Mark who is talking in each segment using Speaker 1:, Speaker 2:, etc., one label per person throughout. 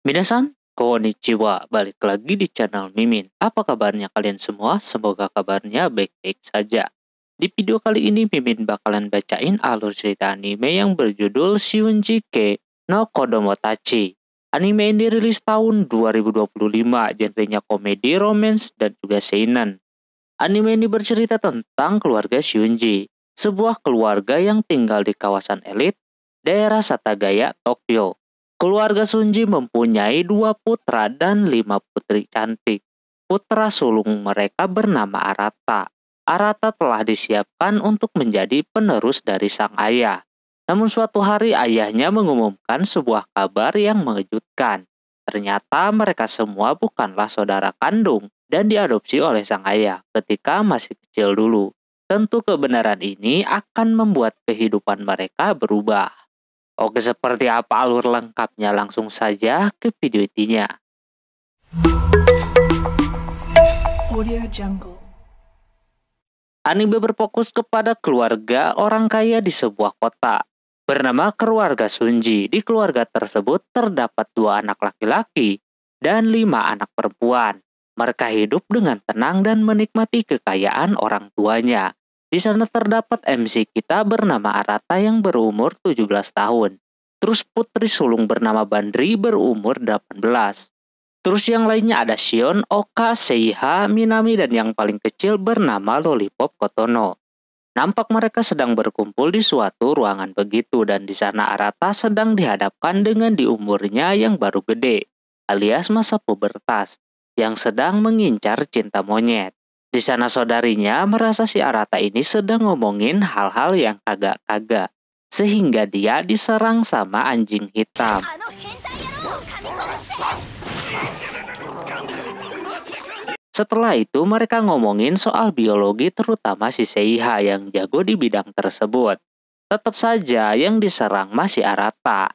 Speaker 1: Minasan, konnichiwa. Balik lagi di channel Mimin. Apa kabarnya kalian semua? Semoga kabarnya baik-baik saja. Di video kali ini Mimin bakalan bacain alur cerita anime yang berjudul Shunjike no Kodomotachi. Anime ini rilis tahun 2025, genrenya komedi, romance, dan juga seinen. Anime ini bercerita tentang keluarga Shunji, sebuah keluarga yang tinggal di kawasan elit, daerah Satagaya, Tokyo. Keluarga Shunji mempunyai 2 putra dan 5 putri cantik. Putra sulung mereka bernama Arata. Arata telah disiapkan untuk menjadi penerus dari sang ayah. Namun suatu hari ayahnya mengumumkan sebuah kabar yang mengejutkan. Ternyata mereka semua bukanlah saudara kandung dan diadopsi oleh sang ayah ketika masih kecil dulu. Tentu kebenaran ini akan membuat kehidupan mereka berubah. Oke, seperti apa alur lengkapnya? Langsung saja ke video intinya.
Speaker 2: Audio Jungle.
Speaker 1: Anime berfokus kepada keluarga orang kaya di sebuah kota bernama keluarga Shunji. Di keluarga tersebut terdapat 2 anak laki-laki dan 5 anak perempuan. Mereka hidup dengan tenang dan menikmati kekayaan orang tuanya. Di sana terdapat MC kita bernama Arata yang berumur 17 tahun. Terus putri sulung bernama Bandri berumur 18. Terus yang lainnya ada Shion, Oka, Seiha, Minami, dan yang paling kecil bernama Lollipop Kotono. Nampak mereka sedang berkumpul di suatu ruangan begitu, dan di sana Arata sedang dihadapkan dengan di umurnya yang baru gede, alias masa pubertas, yang sedang mengincar cinta monyet. Di sana saudarinya merasa si Arata ini sedang ngomongin hal-hal yang kagak-kagak, sehingga dia diserang sama anjing hitam. Setelah itu mereka ngomongin soal biologi, terutama si Seiha yang jago di bidang tersebut. Tetap saja yang diserang masih Arata.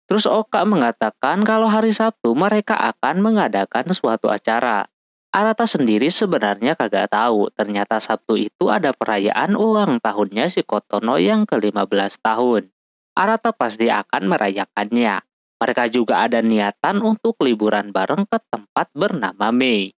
Speaker 1: Terus Oka mengatakan kalau hari Sabtu mereka akan mengadakan suatu acara. Arata sendiri sebenarnya kagak tahu, ternyata Sabtu itu ada perayaan ulang tahunnya si Kotono yang ke-15 tahun. Arata pasti akan merayakannya. Mereka juga ada niatan untuk liburan bareng ke tempat bernama Mei.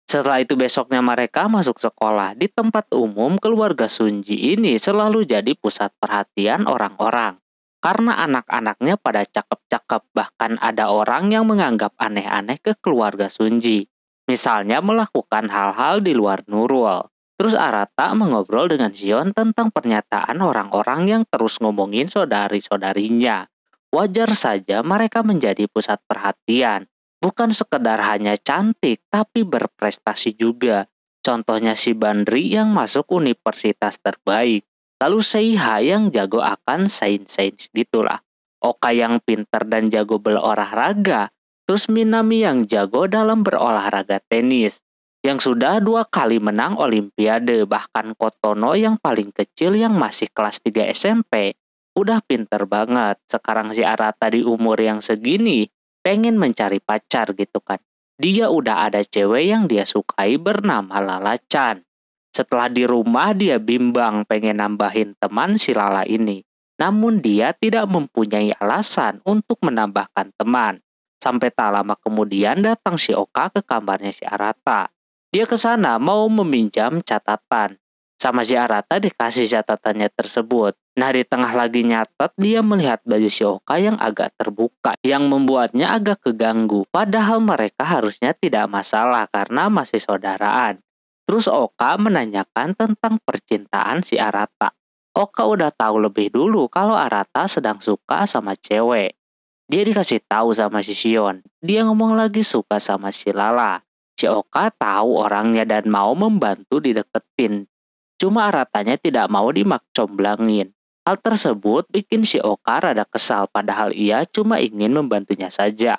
Speaker 1: Setelah itu besoknya mereka masuk sekolah. Di tempat umum, keluarga Shunji ini selalu jadi pusat perhatian orang-orang. Karena anak-anaknya pada cakep-cakep, bahkan ada orang yang menganggap aneh-aneh ke keluarga Shunji. Misalnya melakukan hal-hal di luar nurul. Terus Arata mengobrol dengan Shion tentang pernyataan orang-orang yang terus ngomongin saudari-saudarinya. Wajar saja mereka menjadi pusat perhatian. Bukan sekedar hanya cantik, tapi berprestasi juga. Contohnya si Bandri yang masuk universitas terbaik. Lalu Seiha yang jago akan sains-sains gitulah. Oka yang pintar dan jago berolahraga. Terus Minami yang jago dalam berolahraga tenis. Yang sudah 2 kali menang olimpiade. Bahkan Kotono yang paling kecil yang masih kelas 3 SMP. Udah pinter banget. Sekarang si Arata di umur yang segini pengen mencari pacar gitu kan. Dia udah ada cewek yang dia sukai bernama Lala Chan. Setelah di rumah dia bimbang pengen nambahin teman si Lala ini. Namun dia tidak mempunyai alasan untuk menambahkan teman. Sampai tak lama kemudian datang si Oka ke kamarnya si Arata. Dia ke sana mau meminjam catatan. Sama si Arata dikasih catatannya tersebut. Nah, di tengah lagi nyatet, dia melihat baju si Oka yang agak terbuka, yang membuatnya agak keganggu. Padahal mereka harusnya tidak masalah karena masih saudaraan. Terus Oka menanyakan tentang percintaan si Arata. Oka udah tahu lebih dulu kalau Arata sedang suka sama cewek. Dia dikasih tahu sama si Shion. Dia ngomong lagi suka sama si Lala. Si Oka tahu orangnya dan mau membantu dideketin. Cuma Aratanya tidak mau dimakcomblangin. Hal tersebut bikin si Oka rada kesal, padahal ia cuma ingin membantunya saja.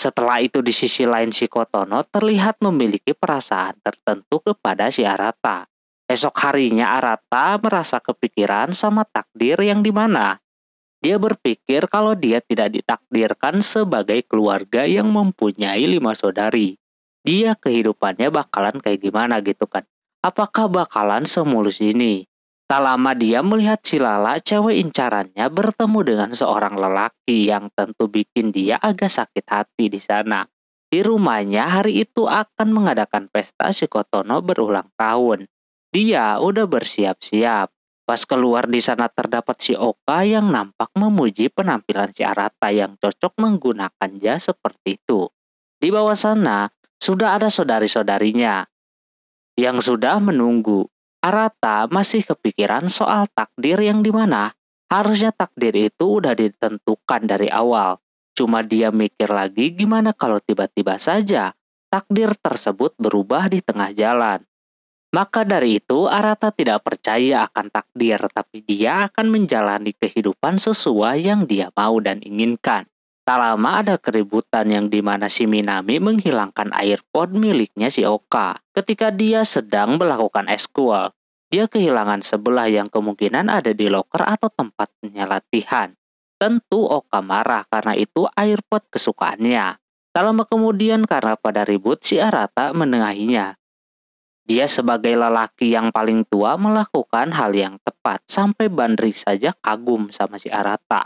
Speaker 1: Setelah itu di sisi lain si Kotono terlihat memiliki perasaan tertentu kepada si Arata. Esok harinya Arata merasa kepikiran sama takdir yang dimana. Dia berpikir kalau dia tidak ditakdirkan sebagai keluarga yang mempunyai 5 saudari. Dia kehidupannya bakalan kayak gimana gitu kan. Apakah bakalan semulus ini? Tak lama dia melihat si Lala, cewek incarannya, bertemu dengan seorang lelaki yang tentu bikin dia agak sakit hati di sana. Di rumahnya hari itu akan mengadakan pesta si Kotono berulang tahun. Dia udah bersiap-siap. Pas keluar di sana terdapat si Oka yang nampak memuji penampilan si Arata yang cocok menggunakan jas seperti itu. Di bawah sana sudah ada saudari-saudarinya yang sudah menunggu. Arata masih kepikiran soal takdir yang dimana harusnya takdir itu udah ditentukan dari awal. Cuma dia mikir lagi gimana kalau tiba-tiba saja takdir tersebut berubah di tengah jalan. Maka dari itu Arata tidak percaya akan takdir, tapi dia akan menjalani kehidupan sesuai yang dia mau dan inginkan. Tak lama ada keributan yang dimana si Minami menghilangkan airpod miliknya si Oka. Ketika dia sedang melakukan eskul, dia kehilangan sebelah yang kemungkinan ada di loker atau tempatnya latihan. Tentu Oka marah karena itu airpod kesukaannya. Tak lama kemudian karena pada ribut si Arata menengahinya. Dia sebagai lelaki yang paling tua melakukan hal yang tepat sampai Bandri saja kagum sama si Arata.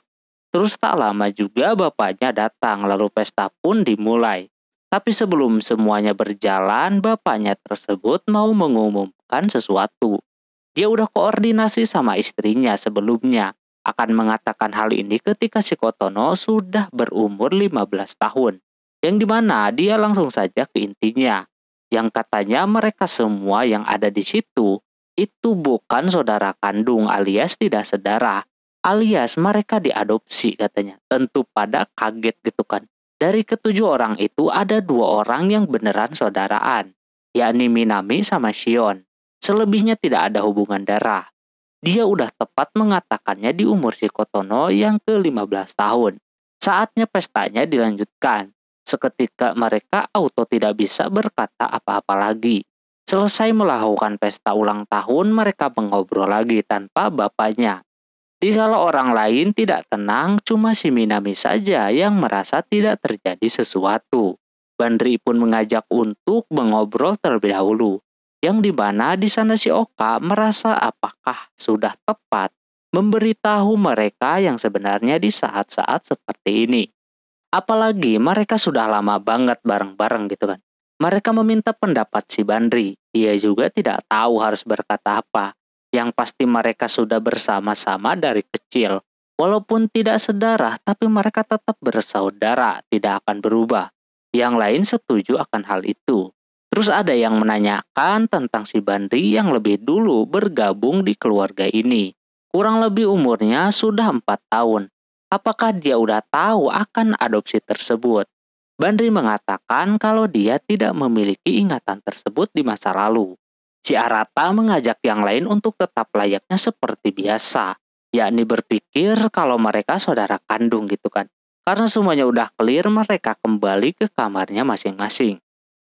Speaker 1: Terus tak lama juga bapaknya datang lalu pesta pun dimulai. Tapi sebelum semuanya berjalan, bapaknya tersebut mau mengumumkan sesuatu. Dia udah koordinasi sama istrinya sebelumnya akan mengatakan hal ini ketika si Kotono sudah berumur 15 tahun. Yang dimana dia langsung saja ke intinya. Yang katanya mereka semua yang ada di situ itu bukan saudara kandung alias tidak sedarah, alias mereka diadopsi katanya. Tentu pada kaget gitu kan. Dari ketujuh orang itu ada 2 orang yang beneran saudaraan, yakni Minami sama Shion. Selebihnya tidak ada hubungan darah. Dia udah tepat mengatakannya di umur si Kotono yang ke-15 tahun. Saatnya pestanya dilanjutkan. Seketika mereka auto tidak bisa berkata apa-apa lagi. Selesai melakukan pesta ulang tahun, mereka mengobrol lagi tanpa bapaknya. Dikala orang lain tidak tenang, cuma si Minami saja yang merasa tidak terjadi sesuatu. Bandri pun mengajak untuk mengobrol terlebih dahulu. Yang dimana di sana si Oka merasa apakah sudah tepat memberitahu mereka yang sebenarnya di saat-saat seperti ini. Apalagi mereka sudah lama banget bareng-bareng gitu kan. Mereka meminta pendapat si Bandri. Dia juga tidak tahu harus berkata apa. Yang pasti mereka sudah bersama-sama dari kecil. Walaupun tidak sedarah, tapi mereka tetap bersaudara, tidak akan berubah. Yang lain setuju akan hal itu. Terus ada yang menanyakan tentang si Bandri yang lebih dulu bergabung di keluarga ini. Kurang lebih umurnya sudah 4 tahun. Apakah dia udah tahu akan adopsi tersebut? Bandri mengatakan kalau dia tidak memiliki ingatan tersebut di masa lalu. Si Arata mengajak yang lain untuk tetap layaknya seperti biasa, yakni berpikir kalau mereka saudara kandung gitu kan. Karena semuanya udah clear, mereka kembali ke kamarnya masing-masing.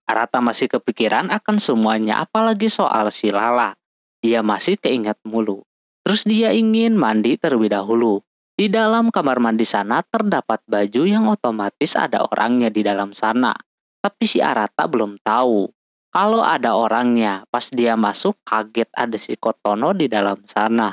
Speaker 1: Arata masih kepikiran akan semuanya, apalagi soal si Lala. Dia masih keinget mulu. Terus dia ingin mandi terlebih dahulu. Di dalam kamar mandi sana terdapat baju yang otomatis ada orangnya di dalam sana. Tapi si Arata belum tahu kalau ada orangnya. Pas dia masuk kaget ada si Kotono di dalam sana.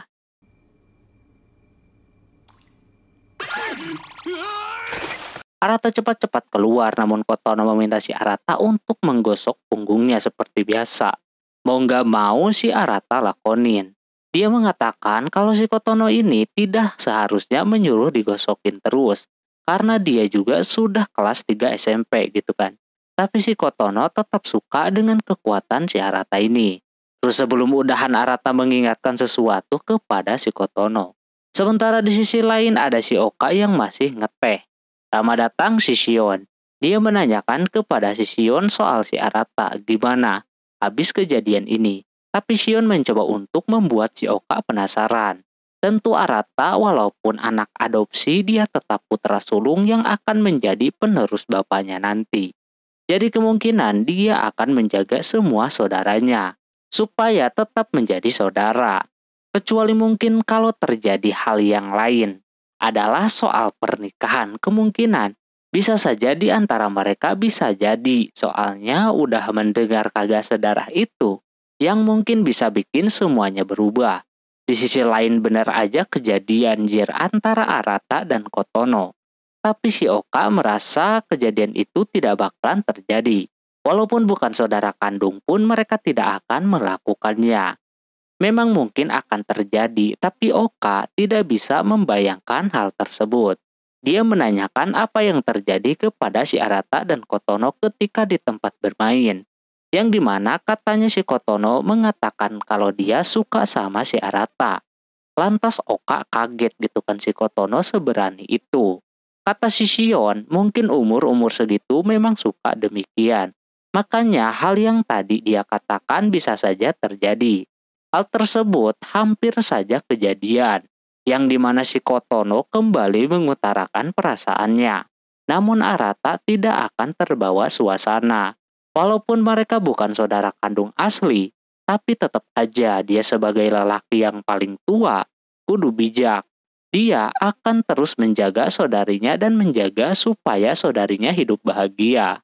Speaker 1: Arata cepat-cepat keluar, namun Kotono meminta si Arata untuk menggosok punggungnya seperti biasa. Mau gak mau si Arata lakonin. Dia mengatakan kalau si Kotono ini tidak seharusnya menyuruh digosokin terus. Karena dia juga sudah kelas 3 SMP gitu kan. Tapi si Kotono tetap suka dengan kekuatan si Arata ini. Terus sebelum udahan Arata mengingatkan sesuatu kepada si Kotono. Sementara di sisi lain ada si Oka yang masih ngeteh. Lama datang si Shion. Dia menanyakan kepada si Shion soal si Arata gimana habis kejadian ini. Tapi Shion mencoba untuk membuat si Oka penasaran. Tentu Arata walaupun anak adopsi, dia tetap putra sulung yang akan menjadi penerus bapaknya nanti. Jadi kemungkinan dia akan menjaga semua saudaranya supaya tetap menjadi saudara. Kecuali mungkin kalau terjadi hal yang lain adalah soal pernikahan. Kemungkinan bisa saja di antara mereka bisa jadi, soalnya udah mendengar kagak sedarah itu. yang mungkin bisa bikin semuanya berubah. Di sisi lain benar aja kejadian jir antara Arata dan Kotono. Tapi si Oka merasa kejadian itu tidak bakalan terjadi. Walaupun bukan saudara kandung pun mereka tidak akan melakukannya. Memang mungkin akan terjadi, tapi Oka tidak bisa membayangkan hal tersebut. Dia menanyakan apa yang terjadi kepada si Arata dan Kotono ketika di tempat bermain. Yang dimana katanya si Kotono mengatakan kalau dia suka sama si Arata. Lantas Oka kaget gitu kan si Kotono seberani itu. Kata si Shion, mungkin umur-umur segitu memang suka demikian. Makanya hal yang tadi dia katakan bisa saja terjadi. Hal tersebut hampir saja kejadian, yang dimana si Kotono kembali mengutarakan perasaannya. Namun Arata tidak akan terbawa suasana. Walaupun mereka bukan saudara kandung asli, tapi tetap aja dia sebagai lelaki yang paling tua, kudu bijak. Dia akan terus menjaga saudarinya dan menjaga supaya saudarinya hidup bahagia.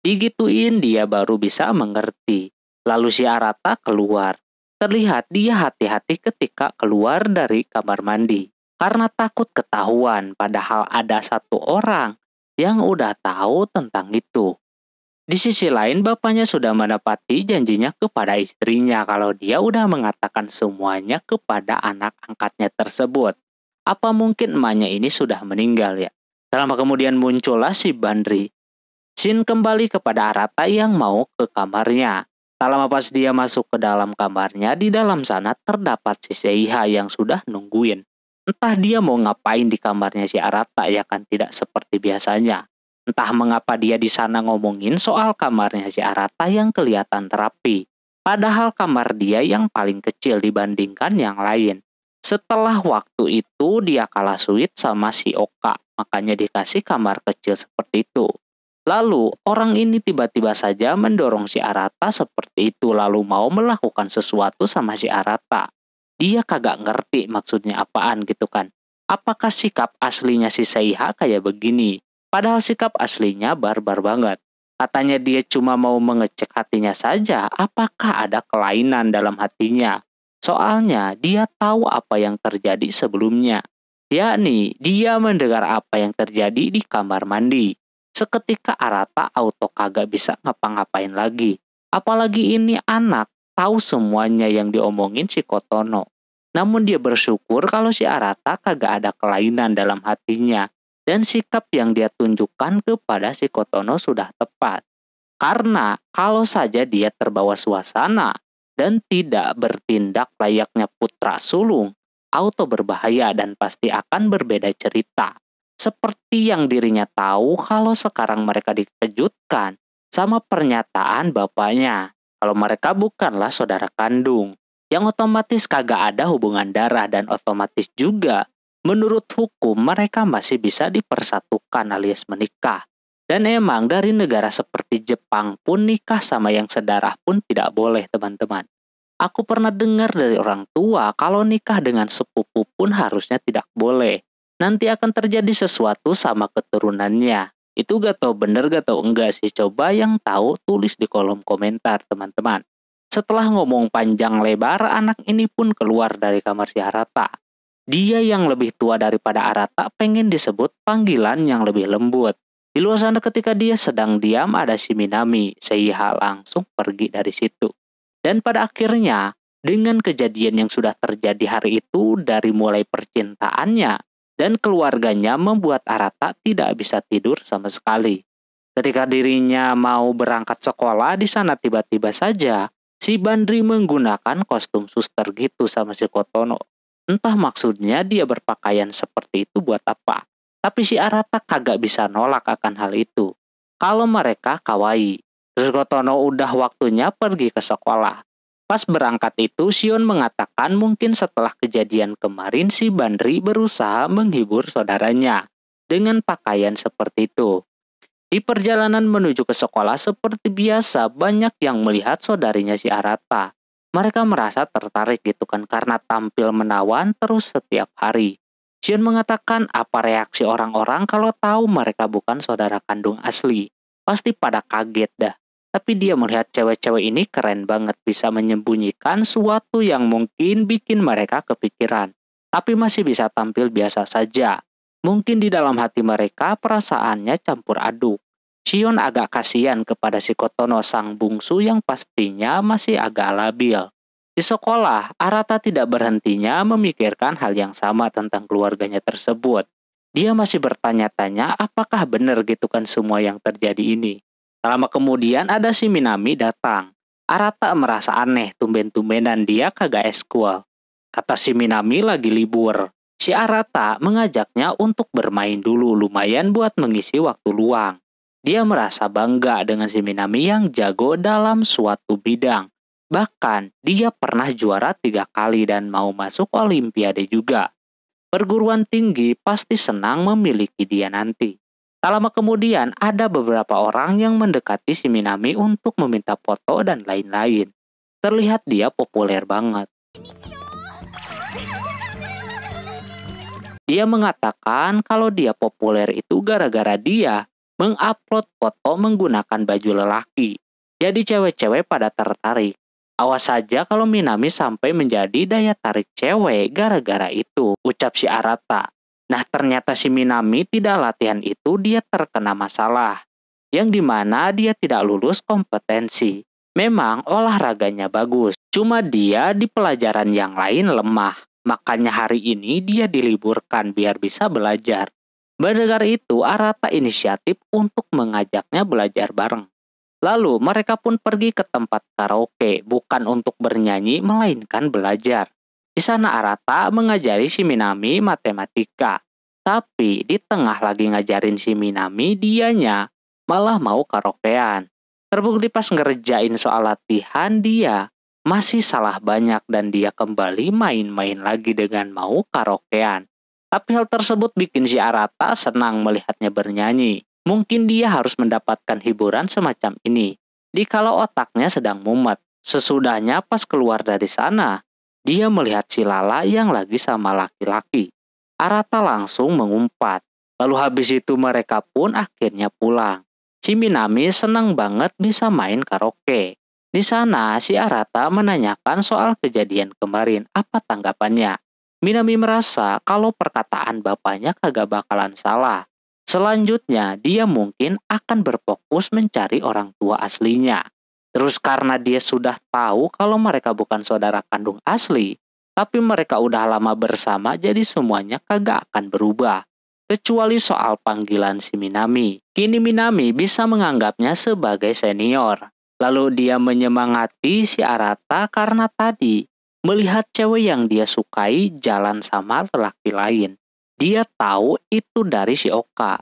Speaker 1: Digituin dia baru bisa mengerti. Lalu si Arata keluar. Terlihat dia hati-hati ketika keluar dari kamar mandi. Karena takut ketahuan padahal ada satu orang yang udah tahu tentang itu. Di sisi lain bapaknya sudah menepati janjinya kepada istrinya kalau dia udah mengatakan semuanya kepada anak angkatnya tersebut. Apa mungkin emaknya ini sudah meninggal ya? Lama kemudian muncullah si Bandri. Shin kembali kepada Arata yang mau ke kamarnya. Tak lama pas dia masuk ke dalam kamarnya, di dalam sana terdapat si Seiha yang sudah nungguin. Entah dia mau ngapain di kamarnya si Arata ya kan tidak seperti biasanya. Entah mengapa dia di sana ngomongin soal kamarnya si Arata yang kelihatan terapi. Padahal kamar dia yang paling kecil dibandingkan yang lain. Setelah waktu itu dia kalah sweet sama si Oka, makanya dikasih kamar kecil seperti itu. Lalu orang ini tiba-tiba saja mendorong si Arata seperti itu lalu mau melakukan sesuatu sama si Arata. Dia kagak ngerti maksudnya apaan gitu kan. Apakah sikap aslinya si Seiha kayak begini? Padahal sikap aslinya barbar banget. Katanya dia cuma mau mengecek hatinya saja apakah ada kelainan dalam hatinya. Soalnya dia tahu apa yang terjadi sebelumnya. Yakni dia mendengar apa yang terjadi di kamar mandi. Seketika Arata auto kagak bisa ngapa-ngapain lagi. Apalagi ini anak tahu semuanya yang diomongin si Kotono. Namun dia bersyukur kalau si Arata kagak ada kelainan dalam hatinya. Dan sikap yang dia tunjukkan kepada si Kotono sudah tepat. Karena kalau saja dia terbawa suasana dan tidak bertindak layaknya putra sulung, auto berbahaya dan pasti akan berbeda cerita. Seperti yang dirinya tahu kalau sekarang mereka dikejutkan sama pernyataan bapaknya. Kalau mereka bukanlah saudara kandung. Yang otomatis kagak ada hubungan darah dan otomatis juga menurut hukum mereka masih bisa dipersatukan alias menikah. Dan emang dari negara seperti Jepang pun nikah sama yang sedarah pun tidak boleh teman-teman. Aku pernah dengar dari orang tua kalau nikah dengan sepupu pun harusnya tidak boleh. Nanti akan terjadi sesuatu sama keturunannya. Itu gak tau bener gak tau enggak sih. Coba yang tahu tulis di kolom komentar teman-teman. Setelah ngomong panjang lebar, anak ini pun keluar dari kamar si Arata. Dia yang lebih tua daripada Arata pengen disebut panggilan yang lebih lembut. Di luar sana ketika dia sedang diam ada si Minami. Seiha langsung pergi dari situ. Dan pada akhirnya dengan kejadian yang sudah terjadi hari itu dari mulai percintaannya dan keluarganya membuat Arata tidak bisa tidur sama sekali. Ketika dirinya mau berangkat sekolah di sana tiba-tiba saja si Bandri menggunakan kostum suster gitu sama si Kotono. Entah maksudnya dia berpakaian seperti itu buat apa. Tapi si Arata kagak bisa nolak akan hal itu. Kalau mereka kawaii. Terus Kotono udah waktunya pergi ke sekolah. Pas berangkat itu, Shion mengatakan mungkin setelah kejadian kemarin si Bandri berusaha menghibur saudaranya dengan pakaian seperti itu. Di perjalanan menuju ke sekolah seperti biasa banyak yang melihat saudarinya si Arata. Mereka merasa tertarik gitu kan karena tampil menawan terus setiap hari. Shion mengatakan apa reaksi orang-orang kalau tahu mereka bukan saudara kandung asli. Pasti pada kaget dah. Tapi dia melihat cewek-cewek ini keren banget bisa menyembunyikan sesuatu yang mungkin bikin mereka kepikiran, tapi masih bisa tampil biasa saja. Mungkin di dalam hati mereka perasaannya campur aduk. Shion agak kasihan kepada si Kotono sang bungsu yang pastinya masih agak labil. Di sekolah, Arata tidak berhentinya memikirkan hal yang sama tentang keluarganya tersebut. Dia masih bertanya-tanya apakah benar gitu kan semua yang terjadi ini. Lama kemudian ada si Minami datang. Arata merasa aneh, tumben-tumbenan dia kagak eskul. Kata si Minami lagi libur. Si Arata mengajaknya untuk bermain dulu, lumayan buat mengisi waktu luang. Dia merasa bangga dengan si Minami yang jago dalam suatu bidang. Bahkan dia pernah juara 3 kali dan mau masuk Olimpiade juga. Perguruan tinggi pasti senang memiliki dia nanti. Tak lama kemudian ada beberapa orang yang mendekati si Minami untuk meminta foto dan lain-lain. Terlihat dia populer banget. Dia mengatakan kalau dia populer itu gara-gara dia mengupload foto menggunakan baju lelaki. Jadi cewek-cewek pada tertarik. Awas saja kalau Minami sampai menjadi daya tarik cewek gara-gara itu, ucap si Arata. Nah ternyata si Minami tidak latihan itu dia terkena masalah. Yang dimana dia tidak lulus kompetensi. Memang olahraganya bagus, cuma dia di pelajaran yang lain lemah. Makanya hari ini dia diliburkan biar bisa belajar. Mendengar itu Arata inisiatif untuk mengajaknya belajar bareng. Lalu mereka pun pergi ke tempat karaoke, bukan untuk bernyanyi melainkan belajar. Di sana Arata mengajari si Minami matematika. Tapi di tengah lagi ngajarin si Minami, dianya malah mau karaokean. Terbukti pas ngerjain soal latihan dia masih salah banyak dan dia kembali main-main lagi dengan mau karaokean. Tapi hal tersebut bikin si Arata senang melihatnya bernyanyi. Mungkin dia harus mendapatkan hiburan semacam ini. Dikala otaknya sedang mumet. Sesudahnya pas keluar dari sana, dia melihat si Lala yang lagi sama laki-laki. Arata langsung mengumpat. Lalu habis itu mereka pun akhirnya pulang. Si Minami senang banget bisa main karaoke. Di sana si Arata menanyakan soal kejadian kemarin. Apa tanggapannya? Minami merasa kalau perkataan bapaknya kagak bakalan salah. Selanjutnya dia mungkin akan berfokus mencari orang tua aslinya. Terus karena dia sudah tahu kalau mereka bukan saudara kandung asli, tapi mereka udah lama bersama jadi semuanya kagak akan berubah. Kecuali soal panggilan si Minami. Kini Minami bisa menganggapnya sebagai senior. Lalu dia menyemangati si Arata karena tadi melihat cewek yang dia sukai jalan sama lelaki lain. Dia tahu itu dari si Oka.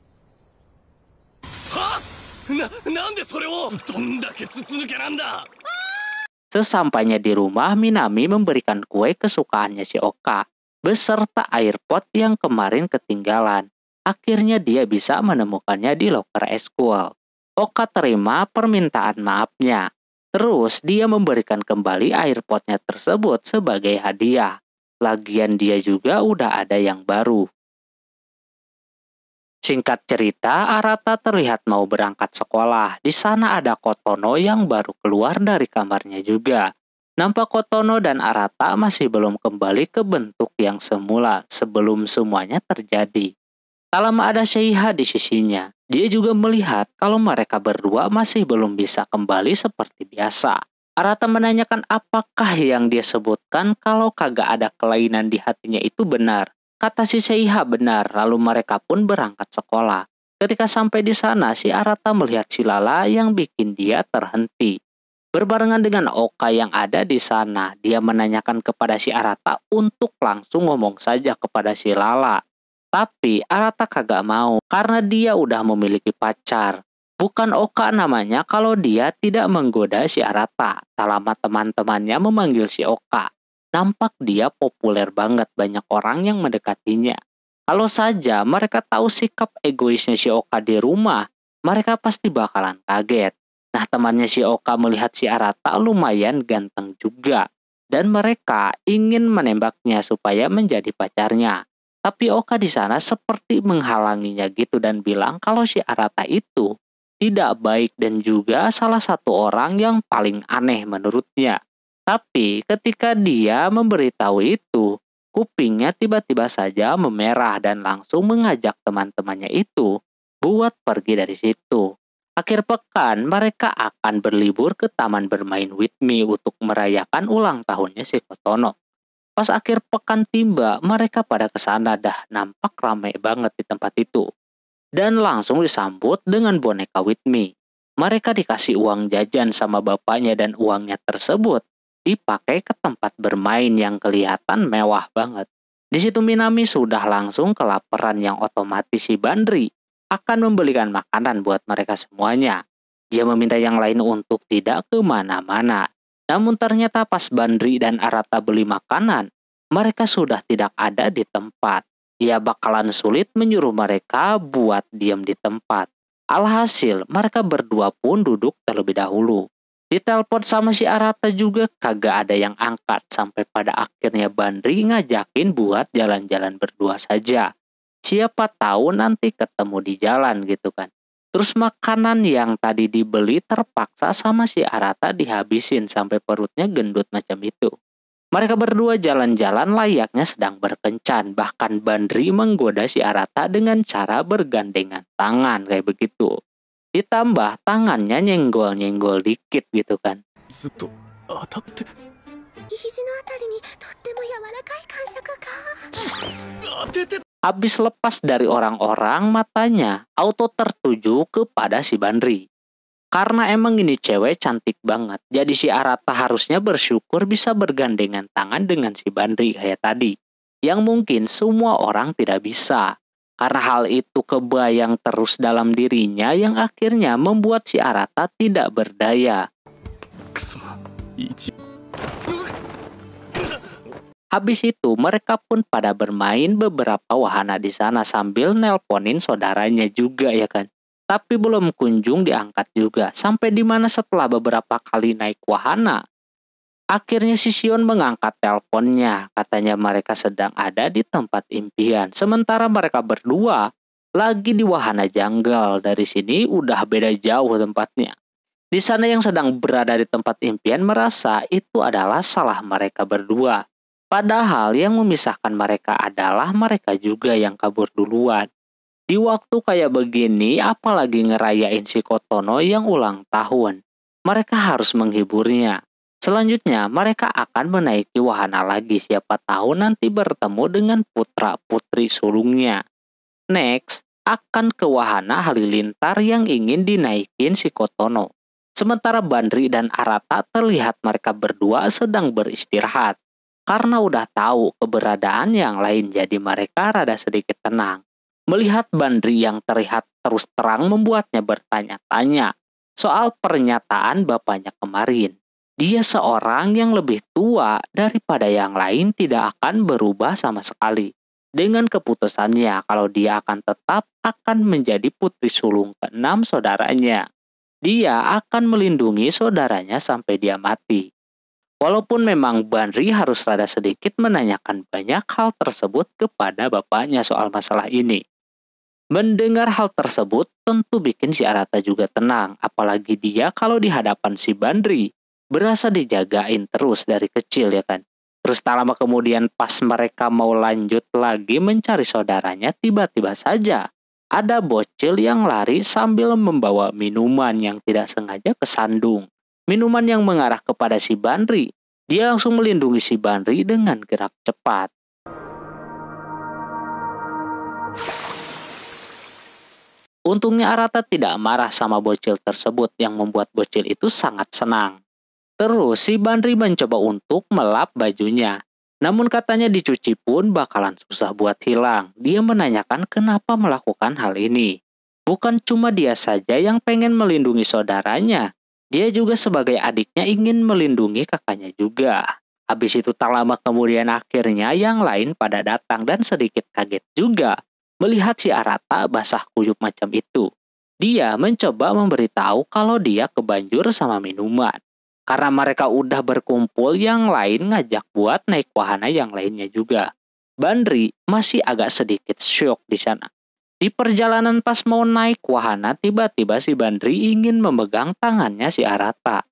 Speaker 1: Sesampainya di rumah, Minami memberikan kue kesukaannya si Oka, beserta air pot yang kemarin ketinggalan. Akhirnya dia bisa menemukannya di loker eskul. Oka terima permintaan maafnya. Terus dia memberikan kembali air potnya tersebut sebagai hadiah. Lagian dia juga udah ada yang baru. Singkat cerita, Arata terlihat mau berangkat sekolah. Di sana ada Kotono yang baru keluar dari kamarnya juga. Nampak Kotono dan Arata masih belum kembali ke bentuk yang semula sebelum semuanya terjadi. Tak lama ada Seiha di sisinya. Dia juga melihat kalau mereka berdua masih belum bisa kembali seperti biasa. Arata menanyakan apakah yang dia sebutkan kalau kagak ada kelainan di hatinya itu benar. Kata si Seiha benar, lalu mereka pun berangkat sekolah. Ketika sampai di sana, si Arata melihat si Lala yang bikin dia terhenti. Berbarengan dengan Oka yang ada di sana, dia menanyakan kepada si Arata untuk langsung ngomong saja kepada si Lala. Tapi Arata kagak mau karena dia udah memiliki pacar. Bukan Oka namanya kalau dia tidak menggoda si Arata. Tak lama teman-temannya memanggil si Oka. Nampak dia populer banget, banyak orang yang mendekatinya. Kalau saja mereka tahu sikap egoisnya si Oka di rumah, mereka pasti bakalan kaget. Nah temannya si Oka melihat si Arata lumayan ganteng juga. Dan mereka ingin menembaknya supaya menjadi pacarnya. Tapi Oka di sana seperti menghalanginya gitu dan bilang kalau si Arata itu tidak baik dan juga salah satu orang yang paling aneh menurutnya. Tapi ketika dia memberitahu itu, kupingnya tiba-tiba saja memerah dan langsung mengajak teman-temannya itu buat pergi dari situ. Akhir pekan, mereka akan berlibur ke taman bermain Whitney untuk merayakan ulang tahunnya si Kotono. Pas akhir pekan tiba, mereka pada kesana dah nampak ramai banget di tempat itu. Dan langsung disambut dengan boneka Whitney. Mereka dikasih uang jajan sama bapaknya dan uangnya tersebut dipakai ke tempat bermain yang kelihatan mewah banget. Di situ Minami sudah langsung kelaparan yang otomatis si Bandri akan membelikan makanan buat mereka semuanya. Dia meminta yang lain untuk tidak kemana-mana. Namun ternyata pas Bandri dan Arata beli makanan, mereka sudah tidak ada di tempat. Dia bakalan sulit menyuruh mereka buat diam di tempat. Alhasil, mereka berdua pun duduk terlebih dahulu. Ditelepon sama si Arata juga kagak ada yang angkat sampai pada akhirnya Bandri ngajakin buat jalan-jalan berdua saja. Siapa tahu nanti ketemu di jalan gitu kan. Terus makanan yang tadi dibeli terpaksa sama si Arata dihabisin sampai perutnya gendut macam itu. Mereka berdua jalan-jalan layaknya sedang berkencan. Bahkan Bandri menggoda si Arata dengan cara bergandengan tangan kayak begitu. Ditambah tangannya nyenggol-nyenggol dikit gitu kan. Habis lepas dari orang-orang, matanya auto tertuju kepada si Bandri. Karena emang ini cewek cantik banget, jadi si Arata harusnya bersyukur bisa bergandengan tangan dengan si Bandri kayak tadi. Yang mungkin semua orang tidak bisa. Karena hal itu kebayang terus dalam dirinya yang akhirnya membuat si Arata tidak berdaya. Habis itu mereka pun pada bermain beberapa wahana di sana sambil nelponin saudaranya juga ya kan. Tapi belum kunjung diangkat juga. Sampai di mana setelah beberapa kali naik wahana, akhirnya si Shion mengangkat teleponnya. Katanya mereka sedang ada di tempat impian. Sementara mereka berdua lagi di wahana jungle. Dari sini udah beda jauh tempatnya. Di sana yang sedang berada di tempat impian merasa itu adalah salah mereka berdua. Padahal yang memisahkan mereka adalah mereka juga yang kabur duluan. Di waktu kayak begini, apalagi ngerayain si Kotono yang ulang tahun. Mereka harus menghiburnya. Selanjutnya, mereka akan menaiki wahana lagi. Siapa tahu nanti bertemu dengan putra-putri sulungnya. Next, akan ke wahana halilintar yang ingin dinaikin si Kotono. Sementara Bandri dan Arata terlihat mereka berdua sedang beristirahat. Karena udah tahu keberadaan yang lain, jadi mereka rada sedikit tenang. Melihat Bandri yang terlihat terus terang membuatnya bertanya-tanya soal pernyataan bapaknya kemarin. Dia seorang yang lebih tua daripada yang lain tidak akan berubah sama sekali. Dengan keputusannya kalau dia akan tetap akan menjadi putri sulung ke-6 saudaranya. Dia akan melindungi saudaranya sampai dia mati. Walaupun memang Bandri harus rada sedikit menanyakan banyak hal tersebut kepada bapaknya soal masalah ini. Mendengar hal tersebut tentu bikin si Arata juga tenang, apalagi dia kalau di hadapan si Bandri berasa dijagain terus dari kecil ya kan. Terus tak lama kemudian pas mereka mau lanjut lagi mencari saudaranya, tiba-tiba saja ada bocil yang lari sambil membawa minuman yang tidak sengaja kesandung. Minuman yang mengarah kepada si Bandri. Dia langsung melindungi si Bandri dengan gerak cepat. Untungnya Arata tidak marah sama bocil tersebut yang membuat bocil itu sangat senang. Terus si Bandri mencoba untuk melap bajunya. Namun katanya dicuci pun bakalan susah buat hilang. Dia menanyakan kenapa melakukan hal ini. Bukan cuma dia saja yang pengen melindungi saudaranya. Dia juga sebagai adiknya ingin melindungi kakaknya juga. Habis itu tak lama kemudian akhirnya yang lain pada datang dan sedikit kaget juga melihat si Arata basah kuyup macam itu. Dia mencoba memberitahu kalau dia kebanjur sama minuman. Karena mereka udah berkumpul, yang lain ngajak buat naik wahana yang lainnya juga. Bandri masih agak sedikit syok di sana. Di perjalanan pas mau naik wahana, tiba-tiba si Bandri ingin memegang tangannya si Arata.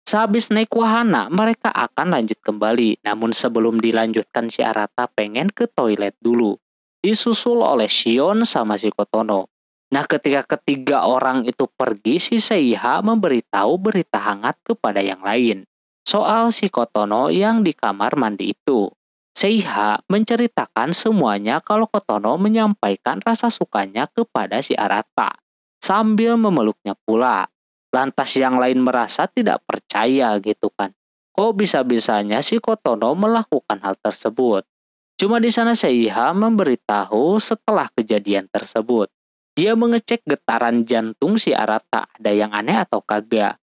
Speaker 1: Sehabis naik wahana, mereka akan lanjut kembali. Namun sebelum dilanjutkan, si Arata pengen ke toilet dulu. Disusul oleh Shion sama si Kotono. Nah, ketika ketiga orang itu pergi, si Seiha memberitahu berita hangat kepada yang lain. Soal si Kotono yang di kamar mandi itu. Seiha menceritakan semuanya kalau Kotono menyampaikan rasa sukanya kepada si Arata. Sambil memeluknya pula. Lantas yang lain merasa tidak percaya gitu kan. Kok bisa-bisanya si Kotono melakukan hal tersebut? Cuma di sana Seiha memberitahu setelah kejadian tersebut. Dia mengecek getaran jantung si Arata, ada yang aneh atau kagak.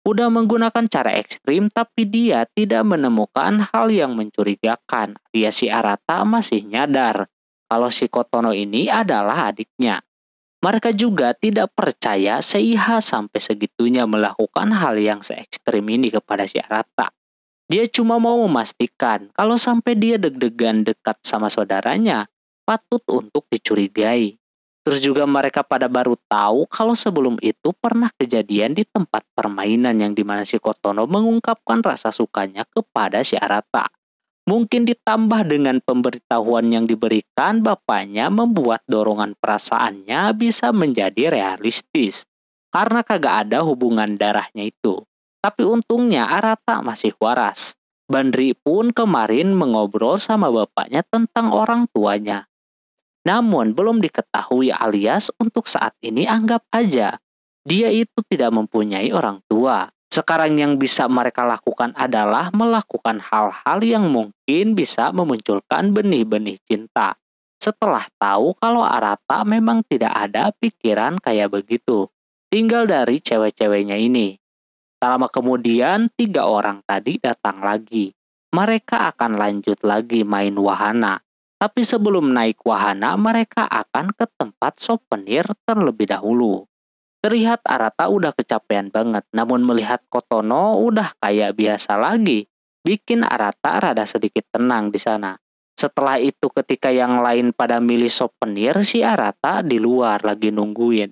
Speaker 1: Udah menggunakan cara ekstrim tapi dia tidak menemukan hal yang mencurigakan. Dia si Arata masih nyadar kalau si Kotono ini adalah adiknya. Mereka juga tidak percaya Seiha sampai segitunya melakukan hal yang se-ekstrim ini kepada si Arata. Dia cuma mau memastikan kalau sampai dia deg-degan dekat sama saudaranya, patut untuk dicurigai. Terus juga mereka pada baru tahu kalau sebelum itu pernah kejadian di tempat permainan yang dimana si Kotono mengungkapkan rasa sukanya kepada si Arata. Mungkin ditambah dengan pemberitahuan yang diberikan bapaknya membuat dorongan perasaannya bisa menjadi realistis. Karena kagak ada hubungan darahnya itu. Tapi untungnya Arata masih waras. Bandri pun kemarin mengobrol sama bapaknya tentang orang tuanya. Namun belum diketahui alias untuk saat ini anggap aja dia itu tidak mempunyai orang tua. Sekarang yang bisa mereka lakukan adalah melakukan hal-hal yang mungkin bisa memunculkan benih-benih cinta. Setelah tahu kalau Arata memang tidak ada pikiran kayak begitu. Tinggal dari cewek-ceweknya ini. Tak lama kemudian 3 orang tadi datang lagi. Mereka akan lanjut lagi main wahana. Tapi sebelum naik wahana, mereka akan ke tempat souvenir terlebih dahulu. Terlihat Arata udah kecapean banget, namun melihat Kotono udah kayak biasa lagi, bikin Arata rada sedikit tenang di sana. Setelah itu ketika yang lain pada milih souvenir, si Arata di luar lagi nungguin.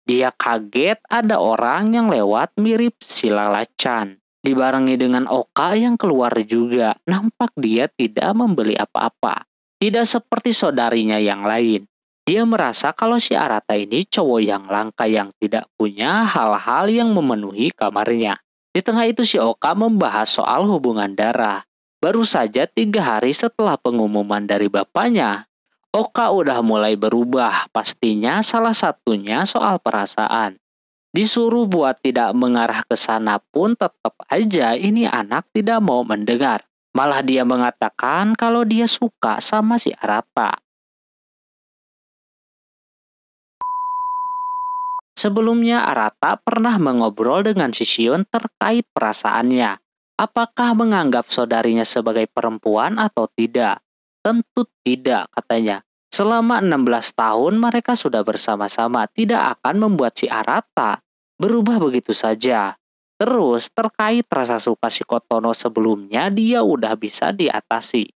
Speaker 1: Dia kaget ada orang yang lewat mirip si Lala-chan. Dibarengi dengan Oka yang keluar juga, nampak dia tidak membeli apa-apa. Tidak seperti saudarinya yang lain. Dia merasa kalau si Arata ini cowok yang langka yang tidak punya hal-hal yang memenuhi kamarnya. Di tengah itu si Oka membahas soal hubungan darah. Baru saja 3 hari setelah pengumuman dari bapaknya, Oka udah mulai berubah. Pastinya salah satunya soal perasaan. Disuruh buat tidak mengarah ke sana pun tetap aja ini anak tidak mau mendengar. Malah dia mengatakan kalau dia suka sama si Arata. Sebelumnya Arata pernah mengobrol dengan si Shion terkait perasaannya. Apakah menganggap saudarinya sebagai perempuan atau tidak? Tentu tidak, katanya. Selama 16 tahun mereka sudah bersama-sama, tidak akan membuat si Arata berubah begitu saja. Terus terkait rasa suka si Kotono sebelumnya dia udah bisa diatasi.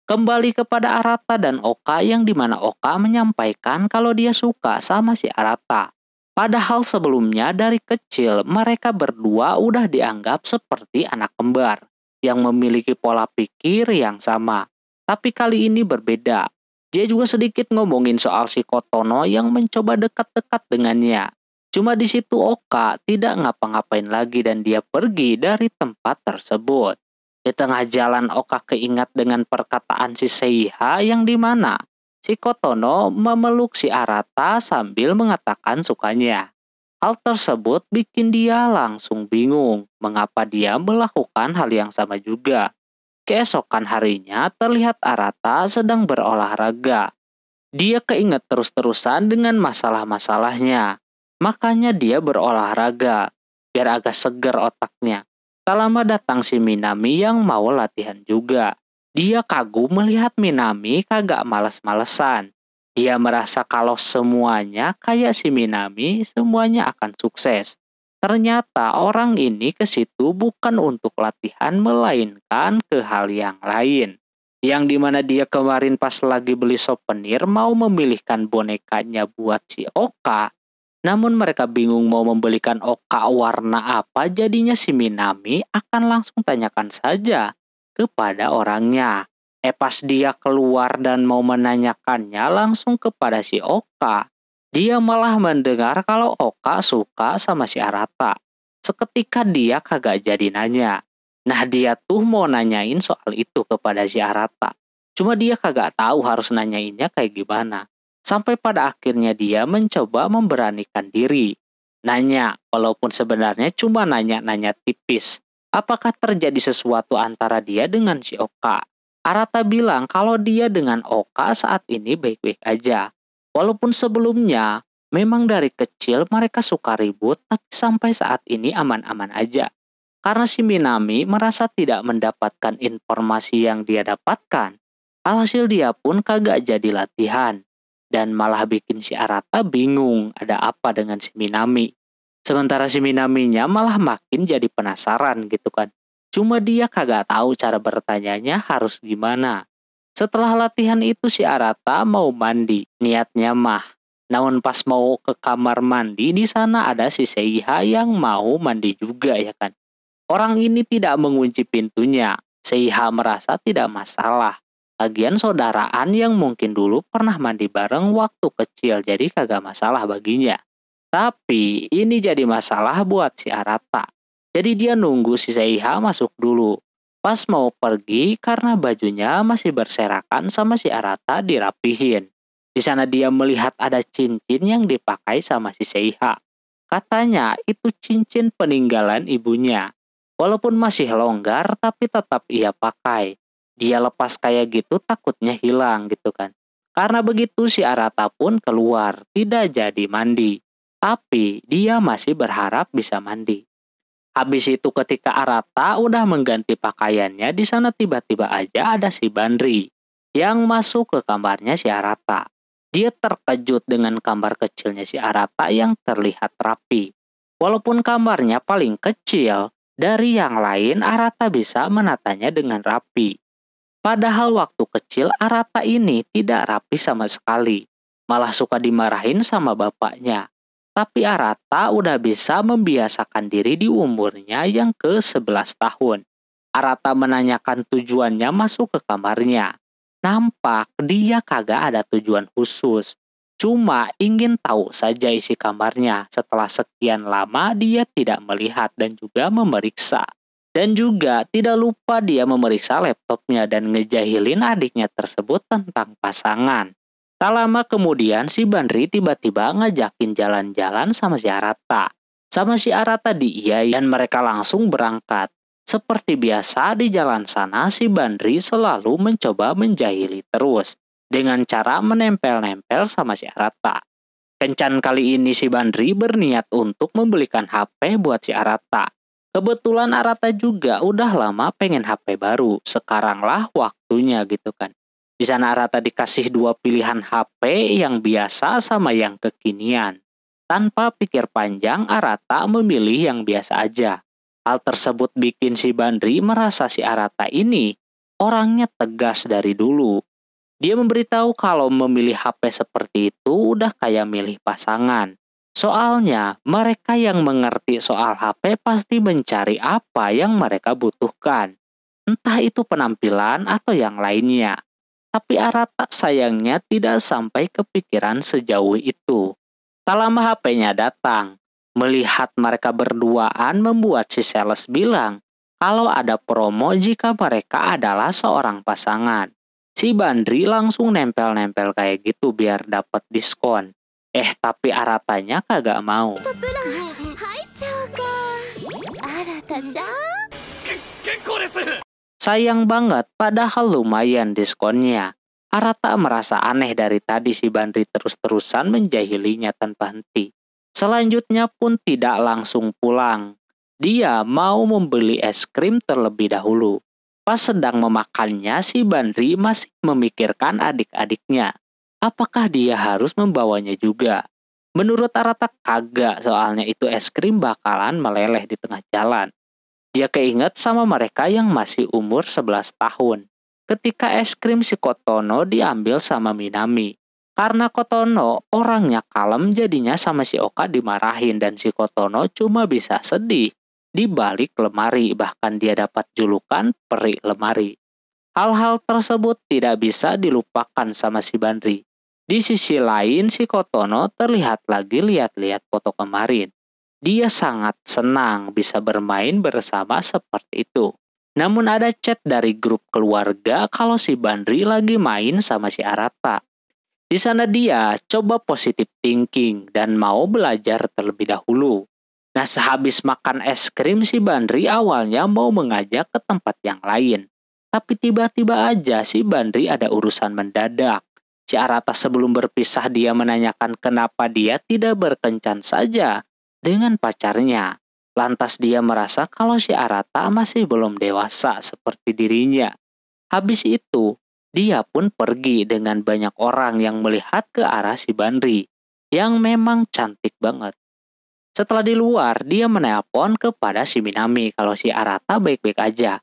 Speaker 1: Kembali kepada Arata dan Oka yang dimana Oka menyampaikan kalau dia suka sama si Arata. Padahal sebelumnya dari kecil mereka berdua udah dianggap seperti anak kembar yang memiliki pola pikir yang sama. Tapi kali ini berbeda. Dia juga sedikit ngomongin soal si Kotono yang mencoba dekat-dekat dengannya. Cuma di situ Oka tidak ngapa-ngapain lagi dan dia pergi dari tempat tersebut. Di tengah jalan Oka keingat dengan perkataan si Seiha yang dimana si Kotono memeluk si Arata sambil mengatakan sukanya. Hal tersebut bikin dia langsung bingung mengapa dia melakukan hal yang sama juga. Keesokan harinya terlihat Arata sedang berolahraga. Dia keinget terus-terusan dengan masalah-masalahnya. Makanya dia berolahraga, biar agak segar otaknya. Tak lama datang si Minami yang mau latihan juga. Dia kagum melihat Minami kagak males-malesan. Dia merasa kalau semuanya kayak si Minami, semuanya akan sukses. Ternyata orang ini ke situ bukan untuk latihan, melainkan ke hal yang lain. Yang dimana dia kemarin pas lagi beli souvenir mau memilihkan bonekanya buat si Oka. Namun mereka bingung mau membelikan Oka warna apa, jadinya si Minami akan langsung tanyakan saja kepada orangnya. Pas dia keluar dan mau menanyakannya langsung kepada si Oka, dia malah mendengar kalau Oka suka sama si Arata. Seketika dia kagak jadi nanya. Nah dia tuh mau nanyain soal itu kepada si Arata. Cuma dia kagak tahu harus nanyainnya kayak gimana. Sampai pada akhirnya dia mencoba memberanikan diri. Nanya, walaupun sebenarnya cuma nanya-nanya tipis. Apakah terjadi sesuatu antara dia dengan si Oka? Arata bilang kalau dia dengan Oka saat ini baik-baik aja. Walaupun sebelumnya memang dari kecil mereka suka ribut, tapi sampai saat ini aman-aman aja. Karena si Minami merasa tidak mendapatkan informasi yang dia dapatkan. Alhasil dia pun kagak jadi latihan. Dan malah bikin si Arata bingung ada apa dengan si Minami. Sementara si Minaminya malah makin jadi penasaran gitu kan. Cuma dia kagak tahu cara bertanyanya harus gimana. Setelah latihan itu si Arata mau mandi, niatnya mah. Namun pas mau ke kamar mandi, di sana ada si Seiha yang mau mandi juga ya kan. Orang ini tidak mengunci pintunya. Seiha merasa tidak masalah. Lagian saudaraan yang mungkin dulu pernah mandi bareng waktu kecil, jadi kagak masalah baginya. Tapi ini jadi masalah buat si Arata. Jadi dia nunggu si Seiha masuk dulu. Pas mau pergi karena bajunya masih berserakan sama si Arata dirapihin. Di sana dia melihat ada cincin yang dipakai sama si Seiha. Katanya itu cincin peninggalan ibunya. Walaupun masih longgar tapi tetap ia pakai. Dia lepas kayak gitu takutnya hilang gitu kan. Karena begitu si Arata pun keluar, tidak jadi mandi. Tapi dia masih berharap bisa mandi. Habis itu ketika Arata udah mengganti pakaiannya, di sana tiba-tiba aja ada si Bandri yang masuk ke kamarnya si Arata. Dia terkejut dengan kamar kecilnya si Arata yang terlihat rapi. Walaupun kamarnya paling kecil, dari yang lain Arata bisa menatanya dengan rapi. Padahal waktu kecil Arata ini tidak rapi sama sekali. Malah suka dimarahin sama bapaknya. Tapi Arata udah bisa membiasakan diri di umurnya yang ke-11 tahun. Arata menanyakan tujuannya masuk ke kamarnya. Nampak dia kagak ada tujuan khusus. Cuma ingin tahu saja isi kamarnya. Setelah sekian lama dia tidak melihat dan juga memeriksa. Dan juga tidak lupa dia memeriksa laptopnya dan ngejahilin adiknya tersebut tentang pasangan. Tak lama kemudian si Bandri tiba-tiba ngajakin jalan-jalan sama si Arata. Sama si Arata dan mereka langsung berangkat. Seperti biasa di jalan sana si Bandri selalu mencoba menjahili terus. Dengan cara menempel-nempel sama si Arata. Kencan kali ini si Bandri berniat untuk membelikan HP buat si Arata. Kebetulan Arata juga udah lama pengen HP baru, sekaranglah waktunya gitu kan. Di sana Arata dikasih 2 pilihan HP yang biasa sama yang kekinian. Tanpa pikir panjang, Arata memilih yang biasa aja. Hal tersebut bikin si Bandri merasa si Arata ini orangnya tegas dari dulu. Dia memberitahu kalau memilih HP seperti itu udah kayak milih pasangan. Soalnya, mereka yang mengerti soal HP pasti mencari apa yang mereka butuhkan. Entah itu penampilan atau yang lainnya. Tapi Arata sayangnya tidak sampai kepikiran sejauh itu. Tak lama HP-nya datang. Melihat mereka berduaan membuat si sales bilang kalau ada promo jika mereka adalah seorang pasangan. Si Bandri langsung nempel-nempel kayak gitu biar dapat diskon. Tapi Aratanya kagak mau. Sayang banget, padahal lumayan diskonnya. Arata merasa aneh dari tadi si Bandri terus-terusan menjahilinya tanpa henti. Selanjutnya pun tidak langsung pulang. Dia mau membeli es krim terlebih dahulu. Pas sedang memakannya, si Bandri masih memikirkan adik-adiknya. Apakah dia harus membawanya juga? Menurut Arata kagak, soalnya itu es krim bakalan meleleh di tengah jalan. Dia keinget sama mereka yang masih umur 11 tahun. ketika es krim si Kotono diambil sama Minami. Karena Kotono orangnya kalem, jadinya sama si Oka dimarahin dan si Kotono cuma bisa sedih di balik lemari, bahkan dia dapat julukan peri lemari. Hal-hal tersebut tidak bisa dilupakan sama si Banri. Di sisi lain, si Kotono terlihat lagi lihat-lihat foto kemarin. Dia sangat senang bisa bermain bersama seperti itu. Namun ada chat dari grup keluarga kalau si Banri lagi main sama si Arata. Di sana dia coba positive thinking dan mau belajar terlebih dahulu. Nah, sehabis makan es krim, si Banri awalnya mau mengajak ke tempat yang lain. Tapi tiba-tiba aja si Banri ada urusan mendadak. Si Arata sebelum berpisah dia menanyakan kenapa dia tidak berkencan saja dengan pacarnya. Lantas dia merasa kalau si Arata masih belum dewasa seperti dirinya. Habis itu, dia pun pergi dengan banyak orang yang melihat ke arah si Banri, yang memang cantik banget. Setelah di luar, dia menelpon kepada si Minami kalau si Arata baik-baik aja.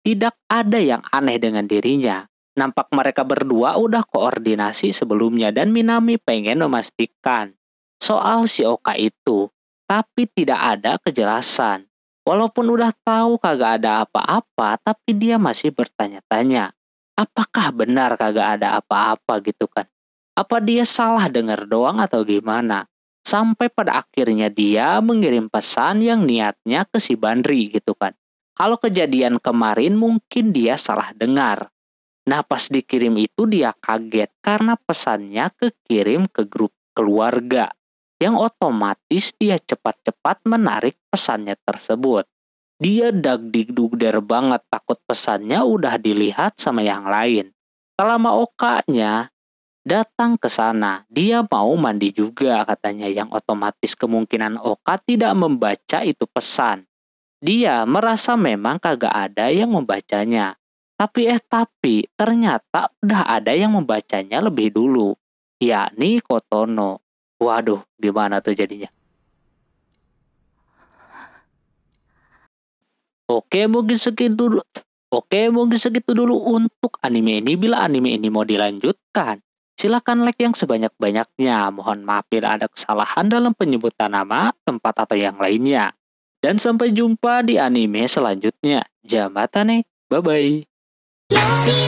Speaker 1: Tidak ada yang aneh dengan dirinya. Nampak mereka berdua udah koordinasi sebelumnya dan Minami pengen memastikan soal si Oka itu. Tapi tidak ada kejelasan. Walaupun udah tahu kagak ada apa-apa, tapi dia masih bertanya-tanya. Apakah benar kagak ada apa-apa gitu kan? Apa dia salah dengar doang atau gimana? Sampai pada akhirnya dia mengirim pesan yang niatnya ke si Banri gitu kan. Kalau kejadian kemarin mungkin dia salah dengar. Nah, pas dikirim itu dia kaget karena pesannya kekirim ke grup keluarga. Yang otomatis dia cepat-cepat menarik pesannya tersebut. Dia dagdikdugder banget takut pesannya udah dilihat sama yang lain. Selama Okanya datang ke sana, dia mau mandi juga katanya, yang otomatis kemungkinan Oka tidak membaca itu pesan. Dia merasa memang kagak ada yang membacanya. Tapi ternyata udah ada yang membacanya lebih dulu, yakni Kotono. Waduh, gimana tuh jadinya? Oke, mungkin segitu dulu untuk anime ini. Bila anime ini mau dilanjutkan, silakan like yang sebanyak-banyaknya. Mohon maaf bila ada kesalahan dalam penyebutan nama, tempat, atau yang lainnya. Dan sampai jumpa di anime selanjutnya. Jamatane, bye-bye.